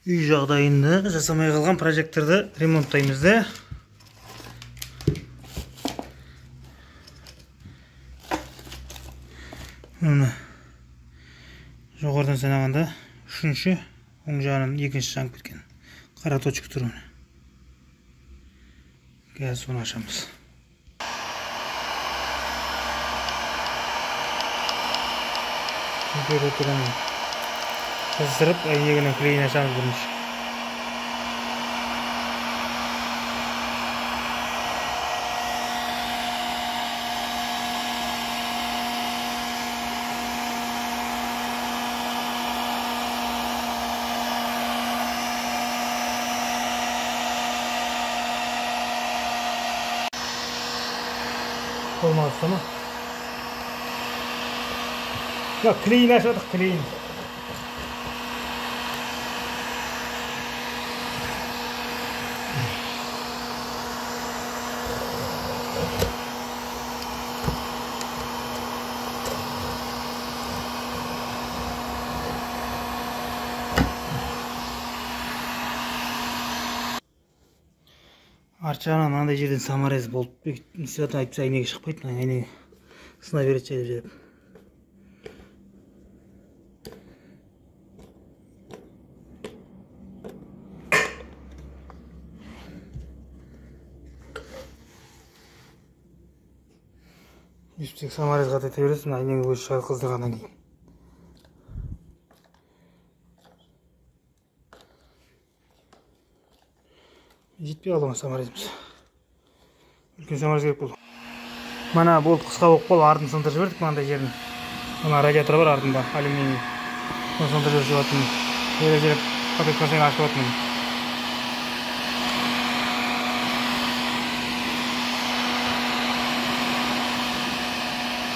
Үй жағдайында жасамай қалған прожекторды ремонттаймыз да. Мына жоғарыдан санағанда үшінші, оң жағынан екінші жанып кеткен. Қара точка тұр. Қазір соны ашамыз. Температураны қыздырып, әйнегінің клейін ашамыз бірінші. Olmazsa mı? Ya clean aşağıdık clean. Арчағынан мынандай жерден саморез болып институтын айтпаса әйнегі шықпайды, әйнегі сына береді жайлап жайлап. Үстік саморезға тете бересің, әйнегі өзі шығарып қыздырғаннан кейін. Жетпей қалды ма саморезіміз? Үлкен саморез керек болды. Мана болт қысқа болып қол артын сындырып жібердік мынандай жерін. Мына радиатор бар артында, алюминий. Оны сындырып жібердім. Жайлап пакеткен сайын ашып отырмын.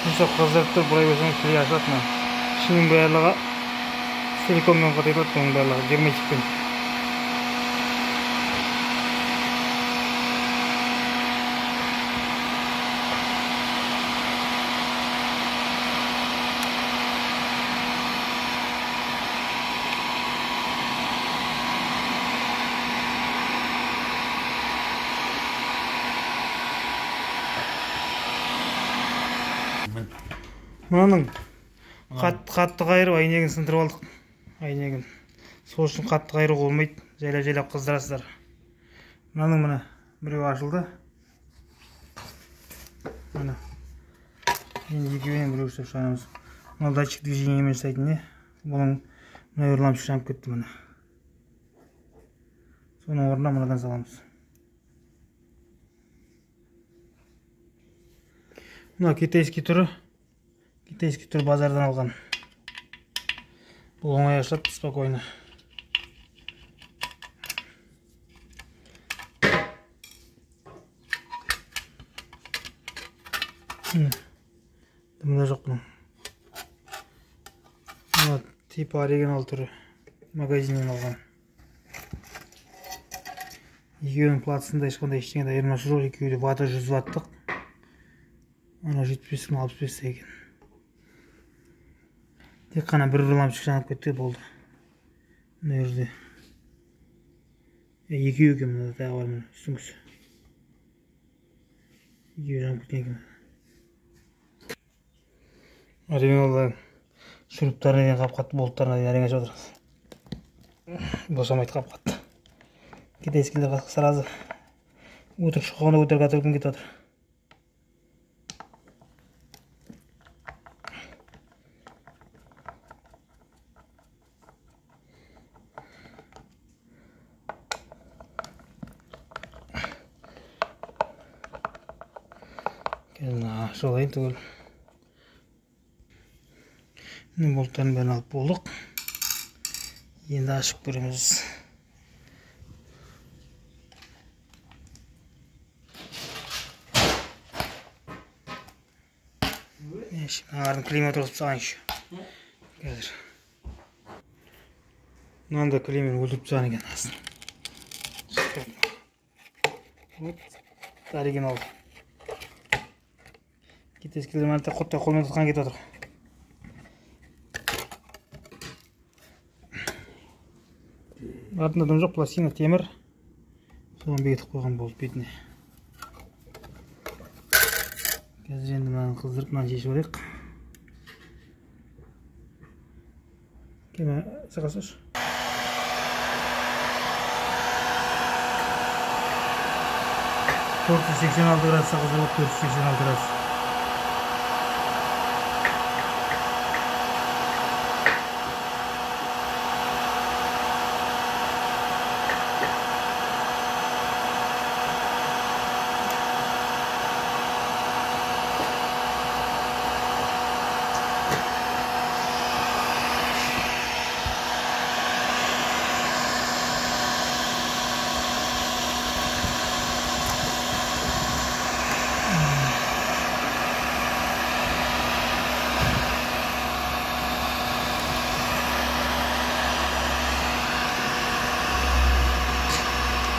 Жұмсақ қыздырып тұр, бұрай берсең клей ашылады. Ішінің барлығы силиконмен қатайтып отыр, оның барлығы герметикпен. Мынаның қатты қайырып әйнегін сындырып алдық. Әйнегін. Сол үшін қатты қайыруға болмайды. Жайлап қыздырасыздар. Мынаның мына біреу ашылды. Мына. Енді екеуінен біреу ұстап шығарамыз. Мына датчик движениемен жасайтын не? Бұның мына лампочка жанып кетті мына. Соның орнына мынадан саламыз. Мына китайский түрі. Китайский түр базардан алған. Бұл оңай ашылады, спокойно. Дымда жоқ бұның. Мына типі оригинал түрі. Магазиннен алған. Екеуінің платысында ешқандай ештеңе айырмашылығы жоқ. Екеуі де ваты 100 ваттық. Ана 75-65 екен. Тек қана бір лампочка жанып кетті болды. Мына жерде. Екеуі екен мына тағы бар мына үстіңгісі. Екеуі жанып кеткен екен. Оригиналда шуруптарына дейін қап-қатты, болттарына дейін әрең ашып отырады. Босамайды қап-қатты. Китайскілер сразу өтірік шыққанда өтірік атырып кетіп жатыр. Солайын түгіл. Болттарын бәрін алып болдық. Енді ашып көреміз. Арын климат ұрып саған еще. Қазір. Мынанда климат өлтіріп саған екен асын. Оригинал. Китайскілер мәлітті құттай қолмен тұтқан кетіп отыр. Артында дым жоқ, пластина темір. Соған бекітіп қойған болды бетіне. Қазір енді мынаны қыздырып, мынаны шешіп алайық. Кеме сақасыш. 486 градус қыздырып, 486 градус.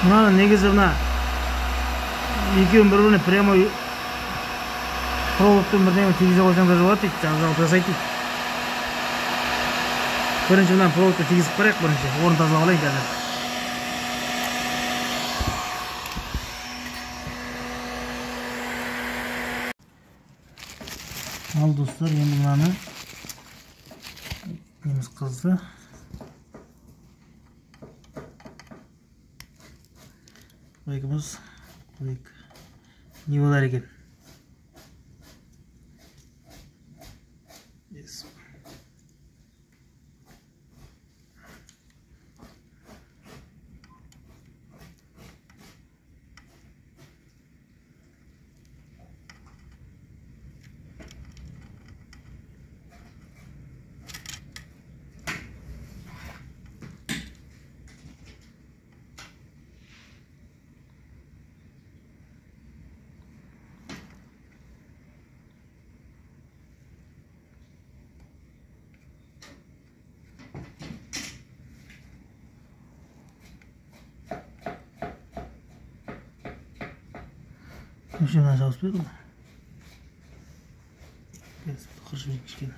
Мынаны негізі мына екеуін бір-біріне прямой проводпен бірдеңе тигізе қойсаң да болады дейді, жазалып жасайды дейді. Бірінші мынаны проводпен тигізіп қарайық, бірінші орын тазалап алайын қазір. Ал достар, енді мынаны неміз қызды. Қойқымыз не болар екен? Şimdi жауыз берді ма? Қыршымен кішкені.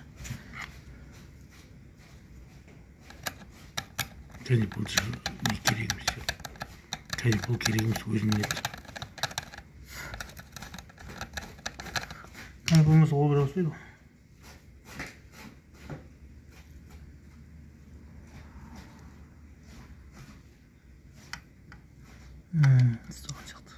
Телефон не керек емес. Телефон керек емес, өзіне еді. Телефон болмаса ол бір жауыз берді ма? Соған шықты.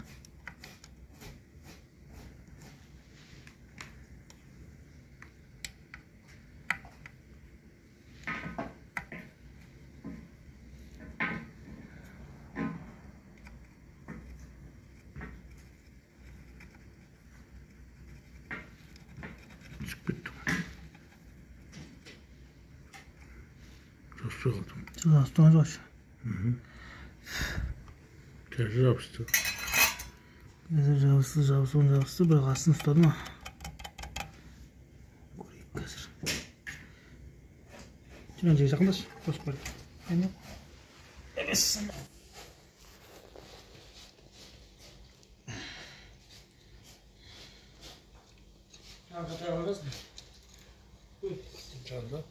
Жабыстың жошы. Қазір жабысты. Қазір жабысты, бір қасын ұстады ма? Көрейік қазір. Жөн жей жақындаш, қосып көрейік. Әне? Емес. Қатай қалдасың? Жалда.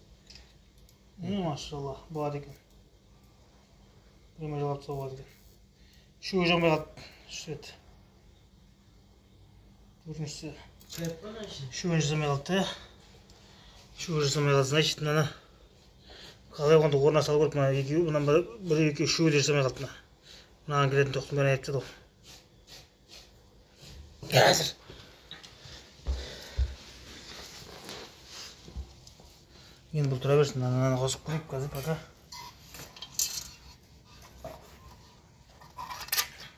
Машалла, болады екен. Прямо жалап тастау болады екен. Үшеуі жанбай қалды. Сөйт. Төртіншісі. Үшеуі жасамай қалды. Үшеуі жасамай қалды. Значит, мынаны қалай оғанда орнына салу керек. Мына екеуі, мынан бір екеуі үшеуі де жасамай қалды. Мынаған келетін тоқтың бәрін айтып тастады. Қазір. Енді бұл тұра берсін, мынаны қосып көрейік қазір, пока.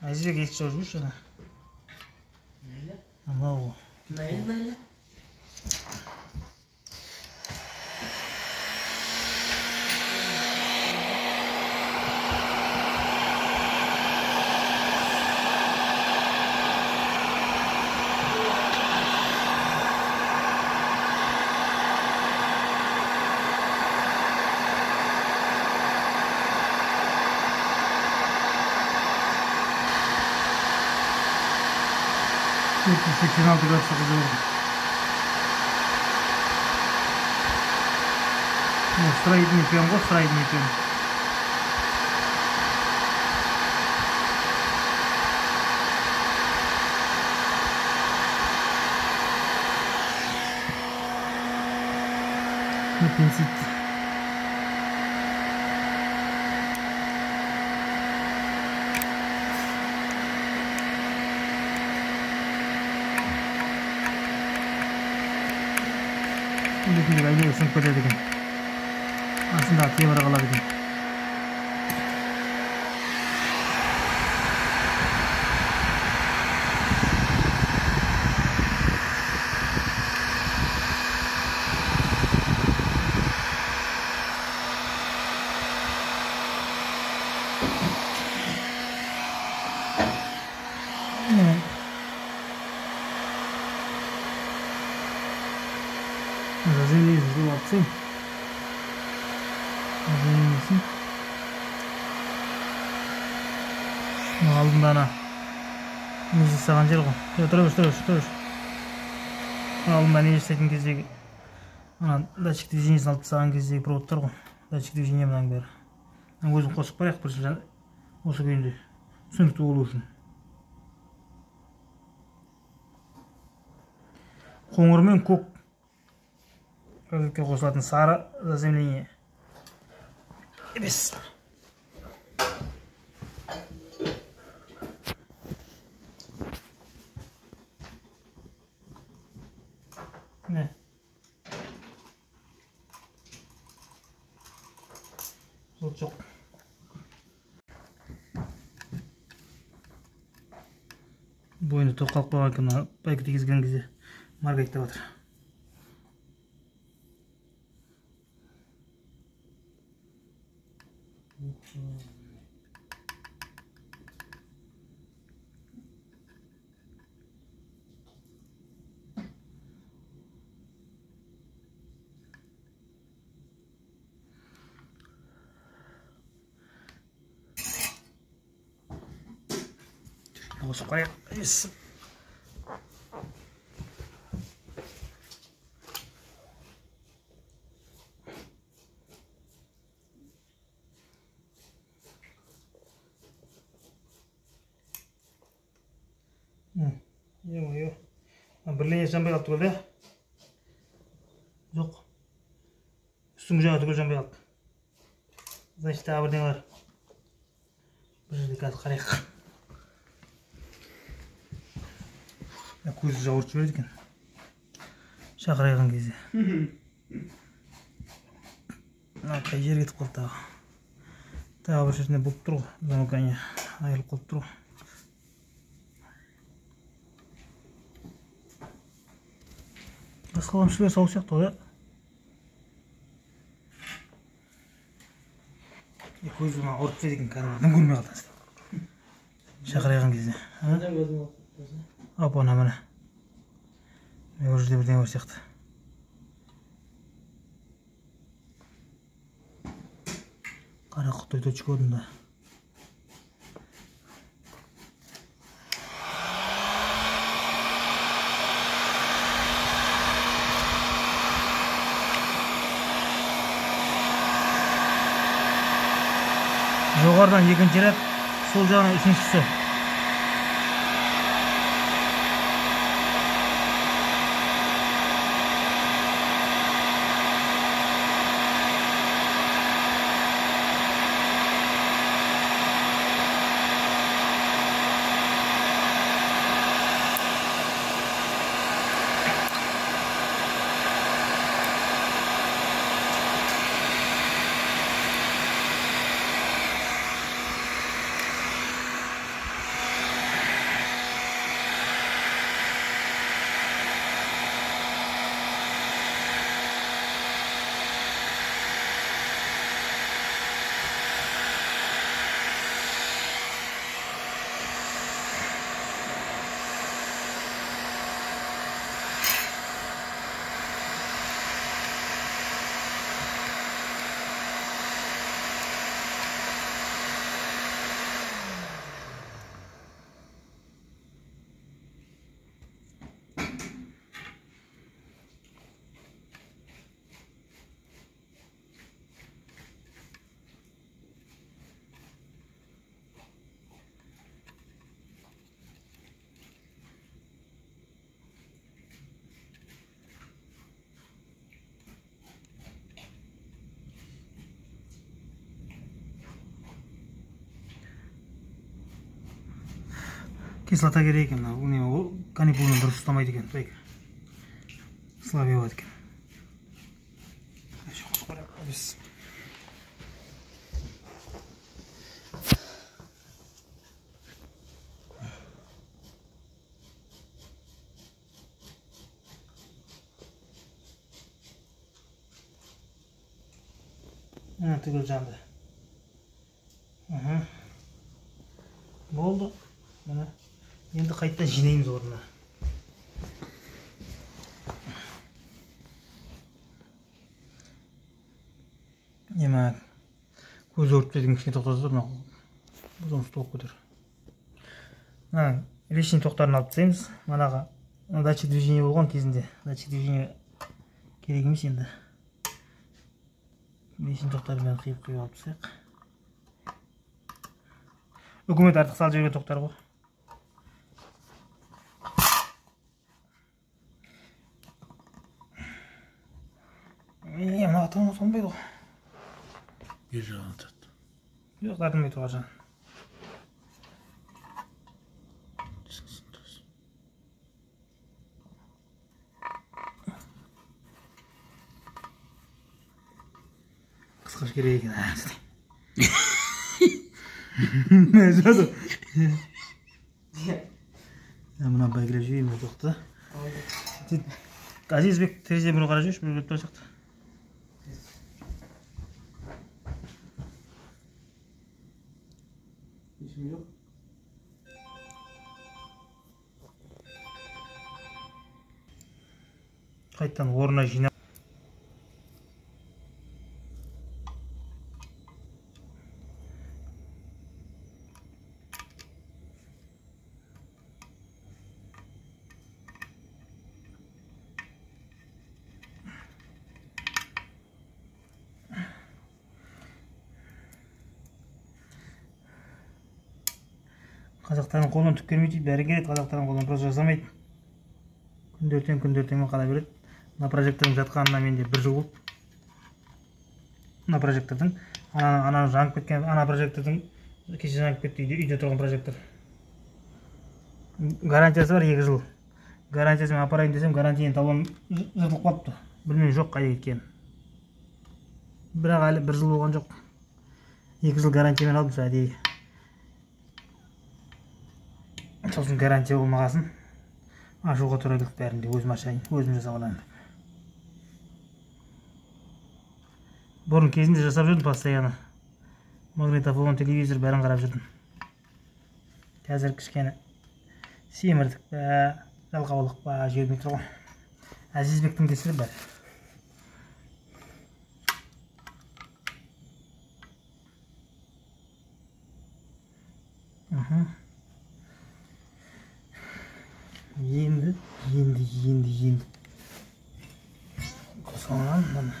Әзірек ескі жауыз жүрші ана. Мынау. Наверное. Тут 86 градусов разговор. Ну, строительный пьем, вот строительный пьем. Аппендицит. Бетіндегі әйнегі сынып кетеді екен. Астындағы темірі қалады екен. Заземление сделать. Заземление. Алдында ана не жасаған жер ғой. Тұра бер. Алдында не жасайтын кездегі ана датчик движениесін алып тастаған кездегі проводтар ғой. Датчик движение мынаның бәрі. Өзім қосып барайық бірінші осы күйінде түсінікті болу үшін. Қоңыр мен көк розетке қосылатын сары заземление емес. Ne? Zor çok. Boynu toqalып қалған екен, байк тигізген кезде маргайт деп жатыр. Осы қайық есіп. Ё-моё. Бірлене жанбай қалды ғой, да? Жоқ. Үстіңгі жағы түгел жанбай қалды. Значит, тағы бірдеңе бар. Бір жерде қазір қарайық. Көзі жауырып жібереді екен. Шақырайған кезде. Қай жер кетіп қалды тағы. Тағы бір жеріне болып тұр ғой. Замыкание айырылып қалып тұр ғой. Басқаламшылар сау сияқты ғой, да? Көзі ауырып жібереді екен, кәдімгі көрмей қалды. Шақырайған кезде. Апана міне. Мен ол жерде бірдеңе бар сияқты. Қара құттай точка орнында. Жоғарыдан екінші рет, сол жағынан үшіншісі. Кислота керек екен. Ол каникулын дұрыс ұстамайды екен. Слабый болады екен. Түгел жанды. Болды. Енді қайтадан жинаймыз орнына. Көз өріп деген кішкене тоқтатып тұр. Бұл жұмыс тоқ көтер. Лишний тоқтарын алып тастаймыз. Манаға датчик движения болған кезінде. Датчик движения керек емес енді. Лишний тоқтармен қиып алып тастайық. Үкімет артық салып жіберген тоқтар ғой. Мына атауын сонбайды ғой. Бер жағын атады. Жоқ, тартылмайды оған жан. Қысқаш керек екен. Жады. Мына бәйгілеп жүйеймін тоқты. Азизбек терезе бұны қара жүрші, бір өтіп тұрсақты. Ешім жоқ. Қайттан орнына жинап. Қазақтардың қолынан түк келмейді, бәрі келеді, қазақтардың қолынан просто жасамайды. Күндертең қала береді. Мына прожектордың жатқанына менде 1 жыл болды. Мына прожектордың, ана жанып кеткен, ана прожектордың кеше жанып кетті, үйде тұрған прожектор. Гарантиясы бар 2 жыл. Гарантиясымен апарайын десем, гарантияның талон жыртылып қалыпты. Білмеймін жоқ қайда кеткенін. Бірақ әлі 1 жыл болған жоқ. 2 жыл гарантиямен алдым әдейі. Сосын гарантия болмағасын ашуға тура келіп бәрінде өзім ашайын, өзім жасап аламын. Бұрын кезінде жасап жүрдім постоянно. Магнитофон, телевизор бәрін қарап жүрдім. Қазір кішкене семірдік па, жалқаулық па, жібермей тұр ғой. Азизбектің кесірі бәрі. Енді. Қосылған мұны.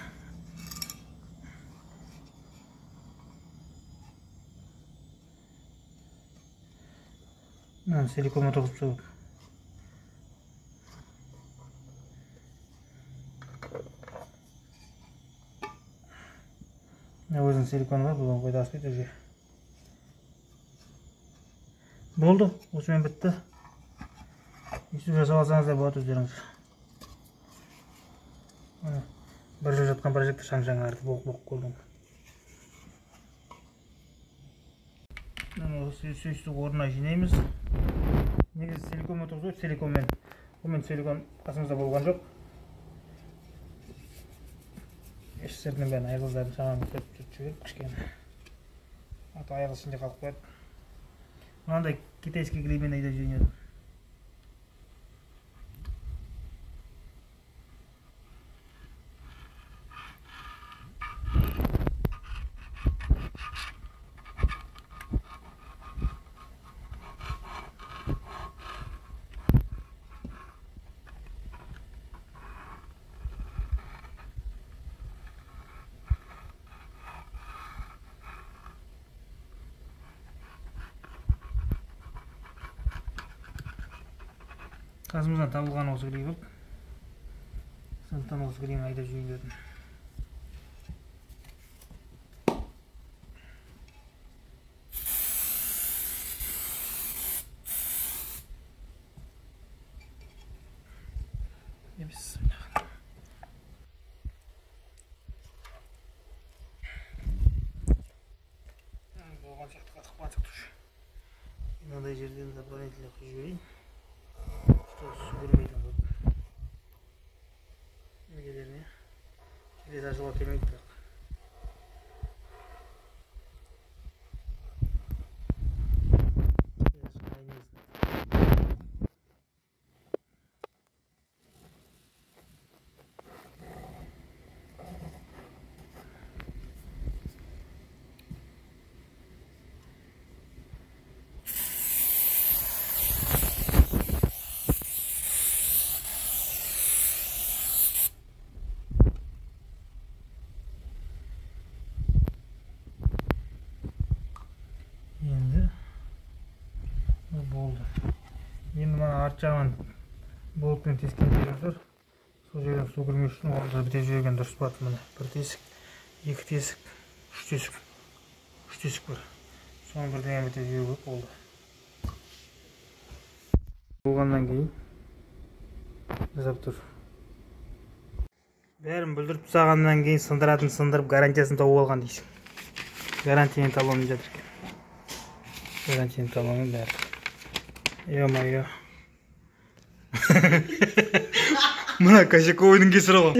Мына силиконға тоқып сөйіп. Өзінің силиконы бар, бұдан қойда аспайды өже. Болды, осымен бітті. Үстіп жасап алсаңыздар болады өздеріңіз. Бір жыл жатқан прожектор шаң-шаң артып боқ-боқ көрдім. Осы сөйістік орнына жинаймыз. Негізі силиконмен тоқсыз, силиконмен. Омен силикон қасымызда болған жоқ. Ешсерден бәрін айғыздарын шамамен сөйтіп жүріп кішкене. Аты айғыз ішінде қалып қояды. Мынандай китайский клеймен айда жүйінеді. Қасымыздан табылған осы клей болды. Сондықтан осы клейін айда жүйіндедім. Bismillah. Болған сияқты қатық батық тұр. Мынадай жерден дополнительно құйып жіберейін. Что су көрмейтін болып. Егелеріне келесі ашуға келмейді бірақ. Болды. Енді мана арт жағынан болтпен тескен жері тұр. Сол жерден су кірмеу үшін орнында бітеп жіберген дұрыс болады. Міне бір тесік, екі тесік, үш тесік бар. Соны бірдеңе бітеп жіберу керек болды. Болғаннан кейін жасап тұр. Бәрін бүлдіріп тастағаннан кейін сындыратын сындырып гарантиясын тауып алған дейсің. Гарантияның талоны жатыр екен. Гарантияның талоны бәрі. Ё-моё. Мына Косяковойдың кесірі ғой.